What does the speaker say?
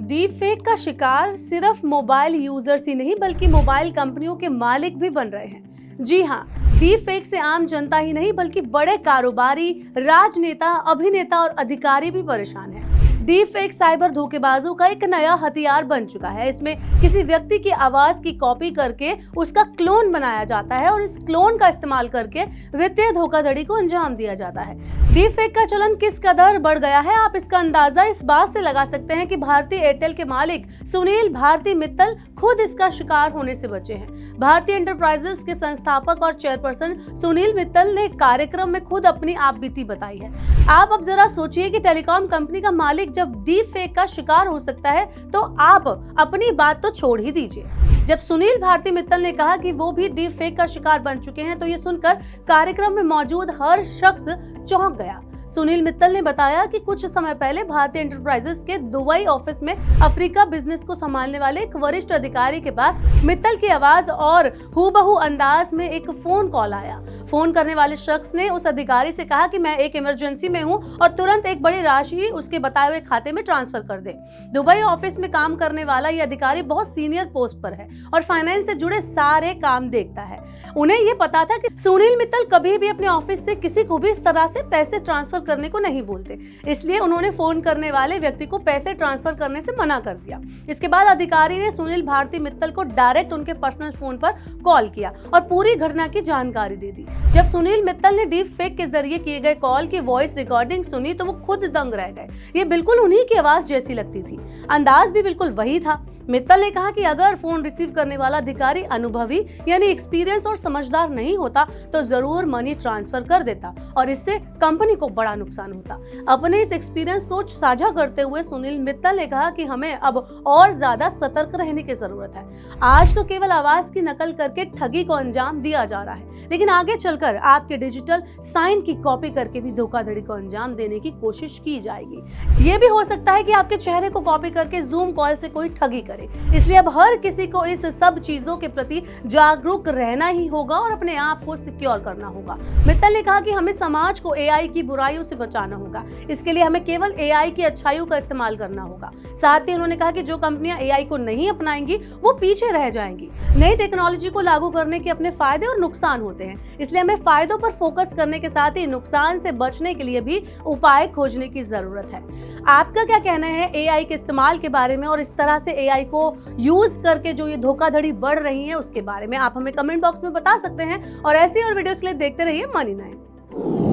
Deep fake का शिकार सिर्फ मोबाइल यूजर्स ही नहीं बल्कि मोबाइल कंपनियों के मालिक भी बन रहे हैं। जी हाँ, डीप फेक से आम जनता ही नहीं बल्कि बड़े कारोबारी, राजनेता, अभिनेता और अधिकारी भी परेशान हैं। डीप फेक साइबर धोखेबाजों का एक नया हथियार बन चुका है। इसमें किसी व्यक्ति की आवाज की कॉपी करके उसका क्लोन बनाया जाता है और इस क्लोन का इस्तेमाल करके वित्तीय धोखाधड़ी को अंजाम दिया जाता है। डीप फेक का चलन किस कदर बढ़ गया है, आप इसका अंदाजा इस बात से लगा सकते हैं कि भारतीय एयरटेल के मालिक सुनील भारती मित्तल खुद इसका शिकार होने से बचे हैं। भारतीय एंटरप्राइजेस के संस्थापक और चेयरपर्सन सुनील मित्तल ने कार्यक्रम में खुद अपनी आपबीती बताई है। आप अब जरा सोचिए कि टेलीकॉम कंपनी का मालिक जब डीप फेक का शिकार हो सकता है तो आप अपनी बात तो छोड़ ही दीजिए। जब सुनील भारती मित्तल ने कहा कि वो भी डीप फेक का शिकार बन चुके हैं तो ये सुनकर कार्यक्रम में मौजूद हर शख्स चौंक गया। सुनील मित्तल ने बताया कि कुछ समय पहले भारतीय एंटरप्राइजेस के दुबई ऑफिस में अफ्रीका बिजनेस को संभालने वाले एक वरिष्ठ अधिकारी के पास मित्तल की आवाज और हूबहू अंदाज में एक फोन कॉल आया। फोन करने वाले शख्स ने उस अधिकारी से कहा कि मैं एक इमरजेंसी में हूं और तुरंत एक बड़ी राशि उसके बताए हुए खाते में ट्रांसफर कर दे। दुबई ऑफिस में काम करने वाला ये अधिकारी बहुत सीनियर पोस्ट पर है और फाइनेंस से जुड़े सारे काम देखता है। उन्हें ये पता था कि सुनील मित्तल कभी भी अपने ऑफिस से किसी को भी इस तरह से पैसे ट्रांसफर करने को नहीं बोलते, इसलिए उन्होंने फोन करने वाले व्यक्ति को पैसे ट्रांसफर करने से मना कर दिया। इसके बाद अधिकारी ने सुनील भारती मित्तल को डायरेक्ट उनके पर्सनल फोन पर कॉल किया और पूरी घटना की जानकारी दे दी। जब सुनील मित्तल ने डीप फेक के जरिए किए गए कॉल की वॉइस रिकॉर्डिंग सुनी तो वो खुद दंग रह गए। ये बिल्कुल उन्हीं की आवाज जैसी लगती थी, अंदाज भी बिल्कुल वही था। मित्तल ने कहा कि अगर फोन रिसीव करने वाला अधिकारी अनुभवी यानी एक्सपीरियंस और समझदार नहीं होता तो जरूर मनी ट्रांसफर कर देता और इससे कंपनी को बड़ा नुकसान होता। अपने इस एक्सपीरियंस को साझा करते हुए सुनील मित्तल ने कहा कि हमें अब और ज्यादा सतर्क रहने की जरूरत है। आज तो केवल आवाज की नकल करके ठगी को अंजाम दिया जा रहा है, लेकिन आगे चलकर आपके डिजिटल साइन की कॉपी करके भी धोखाधड़ी को अंजाम देने की कोशिश की जाएगी। ये भी हो सकता है कि आपके चेहरे को कॉपी करके जूम कॉल से कोई ठगी करे। इसलिए अब हर किसी को इस सब चीजों के प्रति जागरूक रहना ही होगा और अपने आप को सिक्योर करना होगा। मित्तल ने कहा कि हमें समाज को एआई की बुराइयों से बचाना होगा, इसके लिए हमें केवल एआई की अच्छाइयों का इस्तेमाल करना होगा। साथ ही उन्होंने कहा कि जो कंपनियां एआई को नहीं अपनाएंगी वो पीछे रह जाएंगी। नई टेक्नोलॉजी को लागू करने के अपने फायदे और नुकसान होते हैं, इसलिए हमें फायदों पर फोकस करने के साथ ही नुकसान से बचने के लिए भी उपाय खोजने की जरूरत है। आपका क्या कहना है एआई के इस्तेमाल के बारे में और इस तरह से एआई को यूज करके जो ये धोखाधड़ी बढ़ रही है उसके बारे में आप हमें कमेंट बॉक्स में बता सकते हैं और ऐसी और वीडियोस के लिए देखते रहिए मनी9।